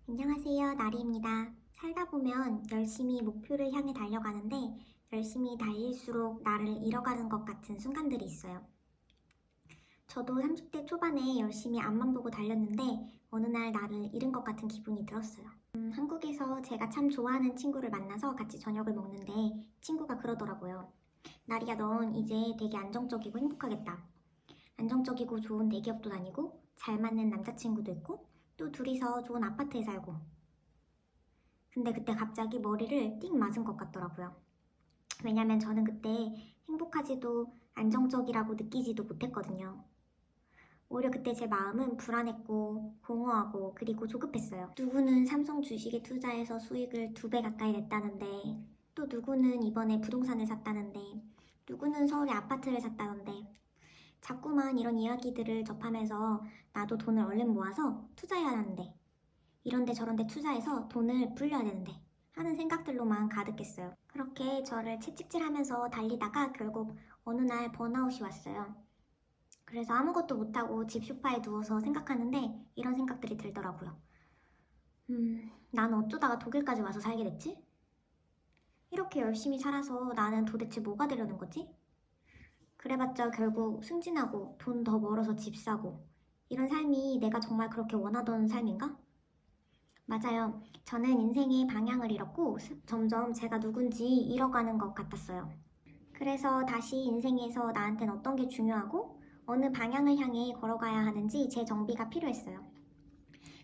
안녕하세요, 나리입니다. 살다 보면 열심히 목표를 향해 달려가는데 열심히 달릴수록 나를 잃어가는 것 같은 순간들이 있어요. 저도 30대 초반에 열심히 앞만 보고 달렸는데 어느 날 나를 잃은 것 같은 기분이 들었어요. 한국에서 제가 참 좋아하는 친구를 만나서 같이 저녁을 먹는데 친구가 그러더라고요. 나리야, 넌 이제 되게 안정적이고 행복하겠다. 안정적이고 좋은 대기업도 다니고 잘 맞는 남자친구도 있고 또 둘이서 좋은 아파트에 살고. 근데 그때 갑자기 머리를 띵 맞은 것 같더라고요. 왜냐면 저는 그때 행복하지도 안정적이라고 느끼지도 못했거든요. 오히려 그때 제 마음은 불안했고 공허하고 그리고 조급했어요. 누구는 삼성 주식에 투자해서 수익을 2배 가까이 냈다는데, 또 누구는 이번에 부동산을 샀다는데, 누구는 서울에 아파트를 샀다는데, 자꾸만 이런 이야기들을 접하면서 나도 돈을 얼른 모아서 투자해야 하는데, 이런데 저런데 투자해서 돈을 불려야 되는데 하는 생각들로만 가득했어요. 그렇게 저를 채찍질하면서 달리다가 결국 어느 날 번아웃이 왔어요. 그래서 아무것도 못하고 집 소파에 누워서 생각하는데 이런 생각들이 들더라고요. 난 어쩌다가 독일까지 와서 살게 됐지? 이렇게 열심히 살아서 나는 도대체 뭐가 되려는 거지? 그래봤자 결국 승진하고 돈 더 벌어서 집 사고, 이런 삶이 내가 정말 그렇게 원하던 삶인가? 맞아요. 저는 인생의 방향을 잃었고 점점 제가 누군지 잃어가는 것 같았어요. 그래서 다시 인생에서 나한텐 어떤 게 중요하고 어느 방향을 향해 걸어가야 하는지 재정비가 필요했어요.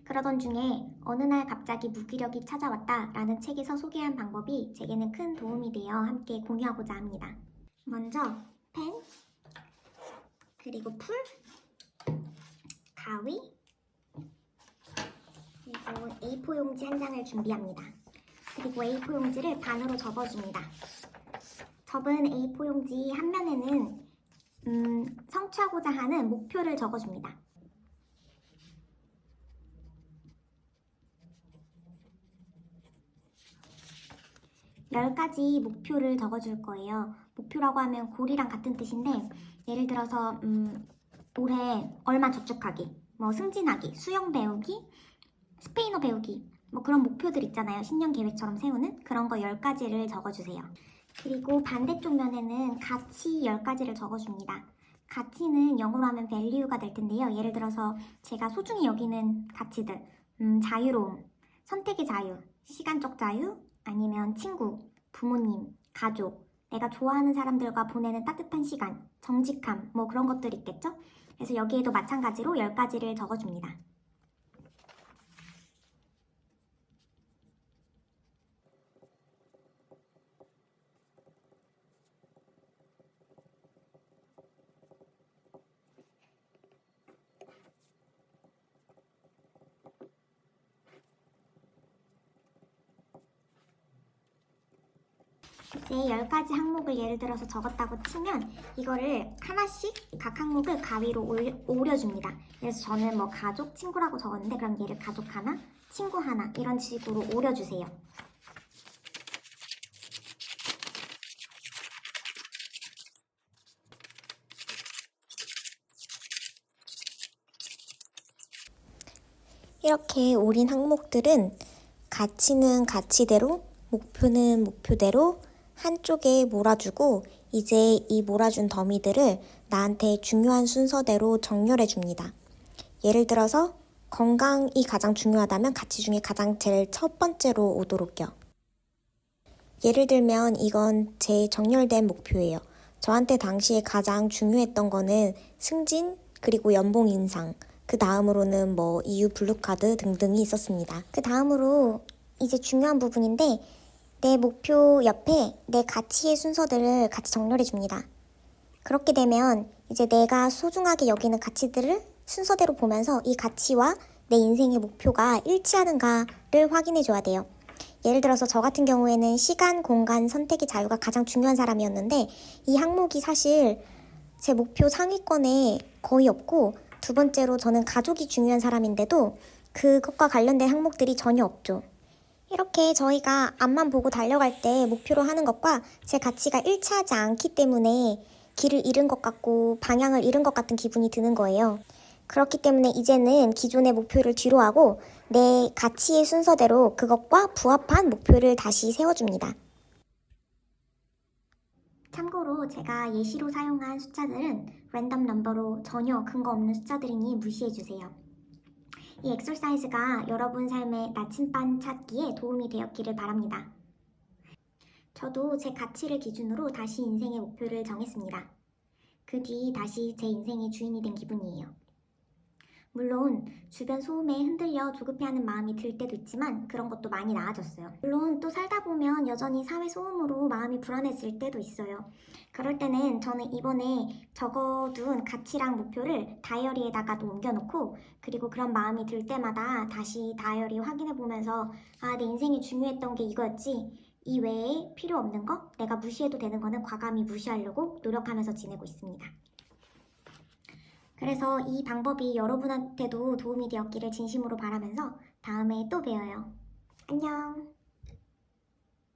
그러던 중에 어느 날 갑자기 무기력이 찾아왔다라는 책에서 소개한 방법이 제게는 큰 도움이 되어 함께 공유하고자 합니다. 먼저 펜, 그리고 풀, 가위, 그리고 A4 용지 한 장을 준비합니다. 그리고 A4 용지를 반으로 접어줍니다. 접은 A4 용지 한 면에는 성취하고자 하는 목표를 적어줍니다. 열 가지 목표를 적어줄 거예요. 목표라고 하면 골이랑 같은 뜻인데, 예를 들어서 올해 얼마 저축하기, 뭐 승진하기, 수영 배우기, 스페인어 배우기, 뭐 그런 목표들 있잖아요. 신년 계획처럼 세우는 그런 거 10가지를 적어주세요. 그리고 반대쪽 면에는 가치 10가지를 적어줍니다. 가치는 영어로 하면 value가 될 텐데요. 예를 들어서 제가 소중히 여기는 가치들, 자유로움, 선택의 자유, 시간적 자유, 아니면 친구, 부모님, 가족, 내가 좋아하는 사람들과 보내는 따뜻한 시간, 정직함, 뭐 그런 것들 있겠죠? 그래서 여기에도 마찬가지로 10가지를 적어줍니다. 이제 10가지 항목을 예를 들어서 적었다고 치면 이거를 하나씩 각 항목을 가위로 오려줍니다. 그래서 저는 뭐 가족, 친구라고 적었는데 그럼 얘를 가족 하나, 친구 하나 이런 식으로 오려주세요. 이렇게 오린 항목들은 가치는 가치대로, 목표는 목표대로 한쪽에 몰아주고 이제 이 몰아준 더미들을 나한테 중요한 순서대로 정렬해 줍니다. 예를 들어서 건강이 가장 중요하다면 가치 중에 가장 제일 첫 번째로 오도록요. 예를 들면 이건 제 정렬된 목표예요. 저한테 당시에 가장 중요했던 거는 승진, 그리고 연봉 인상, 그 다음으로는 뭐 EU 블루카드 등등이 있었습니다. 그 다음으로 이제 중요한 부분인데 내 목표 옆에 내 가치의 순서들을 같이 정렬해 줍니다. 그렇게 되면 이제 내가 소중하게 여기는 가치들을 순서대로 보면서 이 가치와 내 인생의 목표가 일치하는가를 확인해 줘야 돼요. 예를 들어서 저 같은 경우에는 시간, 공간, 선택의 자유가 가장 중요한 사람이었는데 이 항목이 사실 제 목표 상위권에 거의 없고, 두 번째로 저는 가족이 중요한 사람인데도 그것과 관련된 항목들이 전혀 없죠. 이렇게 저희가 앞만 보고 달려갈 때 목표로 하는 것과 제 가치가 일치하지 않기 때문에 길을 잃은 것 같고 방향을 잃은 것 같은 기분이 드는 거예요. 그렇기 때문에 이제는 기존의 목표를 뒤로 하고 내 가치의 순서대로 그것과 부합한 목표를 다시 세워줍니다. 참고로 제가 예시로 사용한 숫자들은 랜덤 넘버로 전혀 근거 없는 숫자들이니 무시해주세요. 이 엑서사이즈가 여러분 삶의 나침반 찾기에 도움이 되었기를 바랍니다. 저도 제 가치를 기준으로 다시 인생의 목표를 정했습니다. 그 뒤 다시 제 인생의 주인이 된 기분이에요. 물론 주변 소음에 흔들려 조급해하는 마음이 들 때도 있지만 그런 것도 많이 나아졌어요. 물론 또 살다 보면 여전히 사회 소음으로 마음이 불안해질 때도 있어요. 그럴 때는 저는 이번에 적어둔 가치랑 목표를 다이어리에다가 또 옮겨놓고 그리고 그런 마음이 들 때마다 다시 다이어리 확인해보면서 내 인생에 중요했던 게 이거였지. 이 외에 필요 없는 거, 내가 무시해도 되는 거는 과감히 무시하려고 노력하면서 지내고 있습니다. 그래서 이 방법이 여러분한테도 도움이 되었기를 진심으로 바라면서 다음에 또 봬요. 안녕.